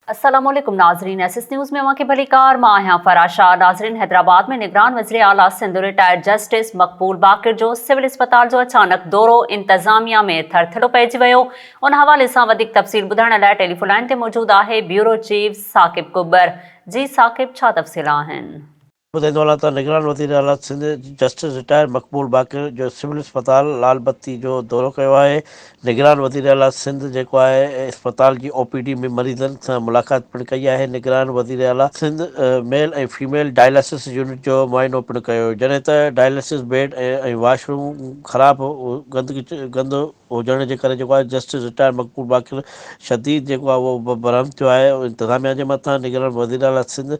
अस्सलामुअलैकुम नाजरीन, SS news में वहाँ भली कार मां आहियां फराशा। नाजरीन, हैदराबाद में निगरान वज़ीर आला सिंध रिटायर्ड जस्टिस मकबूल बाकिर जो सिविल अस्पताल जो अचानक दौरो इंतज़ामिया में थरथलो पइजी वियो। उन हवाले सां वधीक तफ़सील ॿुधाइण लाइ टेलीफोन लाइन ते मौजूद आहे ब्यूरो चीफ साकिब कुबर। जी साकिब, छा तफ़सील आहिनि? ॿुधाईंदो त निगरान वज़ीर आला सिंध जस्टिस रिटायर मकबूल बाकिर जो सिविल अस्पताल लाल बत्ती जो दौरो कयो आहे। निगरान वज़ीर आला सिंध जेको आहे अस्पताल जी ओपीडी में मरीज़नि सां मुलाक़ात पिणु कई आहे। निगरान वज़ीर आला सिंध मेल ऐं फीमेल डायलिसिस यूनिट जो मुआइनो पिणु कयो, जॾहिं त डायलिसिस बेड ऐं वॉशरूम ख़राबु गंदो हुजण जे करे जेको आहे जस्टिस रिटायर मकबूल बाकिर शदीद जेको आहे उहो बरहम थियो आहे। इंतिज़ामिया जे मथां निगरान वज़ीर आला सिंध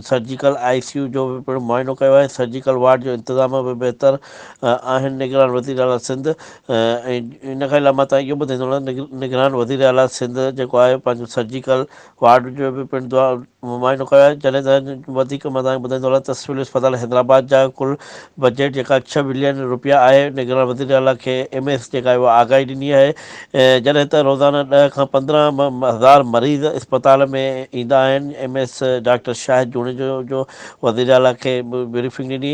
सर्जिकल ICU जो बि पिणु मुआइनो कयो आहे। सर्जिकल वार्ड जो इंतिज़ाम बि बहितर आहिनि। निगरान वज़ीर आला सिंध ऐं इन खां अलावा मां इहो ॿुधाईंदो निगरान वज़ीर आला सिंध जेको आहे पंहिंजो सर्जिकल वार्ड जो बि पिणु मुआइनो कयो आहे। जॾहिं त वधीक मां तव्हांखे ॿुधाईंदो त सिविल अस्पताल हैदराबाद जा कुल बजट जेका 6 बिलियन रुपया आहे। निगरान वज़ीर आला खे MS जेका आहे उहा आगाही ॾिनी आहे। जॾहिं त रोज़ाना 10 खां 15 हज़ार मरीज़ अस्पताल में ईंदा आहिनि। MS डॉक्टर शाहिद जूणे जो वज़ीर आला खे ब्रीफिंग ॾिनी।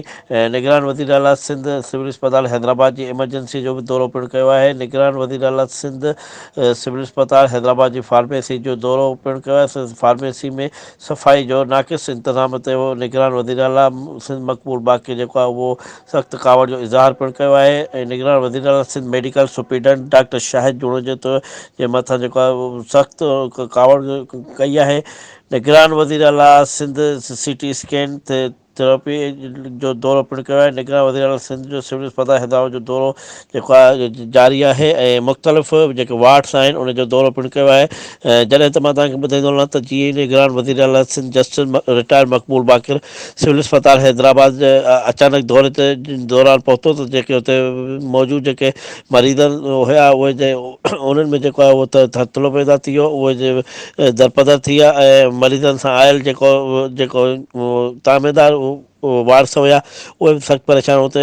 निगरान वज़ीर आला सिंध सिविल अस्पताल हैदराबाद जी एमरजेंसी जो बि दौरो पिणु कयो आहे। निगरान वज़ीर आला सिंध सिविल अस्पताल हैदराबाद जी फार्मेसी जो दौरो पिणु कयो आहे। फार्मेसी में सफ़ाई जो नाक़िस इंतिज़ाम ते निगरान वज़ीर आला सिंध मकबूल बाकिर जेको आहे उहो सख़्तु कावड़ जो इज़हार पिणु कयो आहे। ऐं निगरान वज़ीर आला सिंध मेडिकल सुप्रीडेंट डॉक्टर शाहिद जूणे जे मथां जेको आहे उहो सख़्तु कावड़ कई आहे। निगरान वज़ीर आला सिंध CT स्कैन थेरेपी जो दौरो पिणु कयो आहे। निगरान वज़ीर आला सिंध जो सिविल अस्पताल हैदराबाद जो दौरो जेको आहे जारी आहे ऐं मुख़्तलिफ़ जेके वार्ड्स आहिनि उन जो दौरो पिणु कयो आहे। जॾहिं त मां तव्हांखे ॿुधाईंदो वञा त जीअं ई निगरान वज़ीर आला सिंध जस्टिस रिटायर मकबूल बाकिर सिविल अस्पताल हैदराबाद जे अचानक दौरे ते दौरान पहुतो त जेके हुते मौजूदु जेके मरीज़ हुया उहे उन्हनि में जेको आहे उहो त थरथलो पैदा थी वियो। उहे दरपदर थी विया ऐं मरीज़नि सां आयल जेको तामेदार वारस हुया उहे बि सख़्तु परेशान। हुते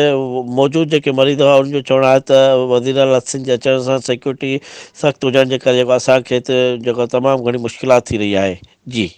मौजूदु जेके मरीज़ हुआ उन्हनि जो चवणु आहे त वज़ीर आला सिंध जे अचण सां सिक्योरिटी सख़्तु हुजण जे करे जेको असांखे हिते जेको तमामु घणी मुश्किलात थी रही आहे। जी।